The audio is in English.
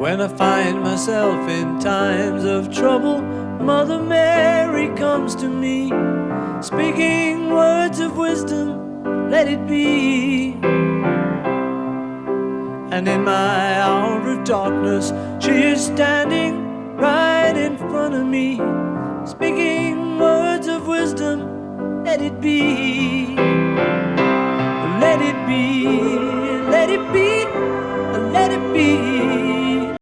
When I find myself in times of trouble, Mother Mary comes to me, speaking words of wisdom, let it be. And in my hour of darkness, she is standing right in front of me, speaking words of wisdom, let it be.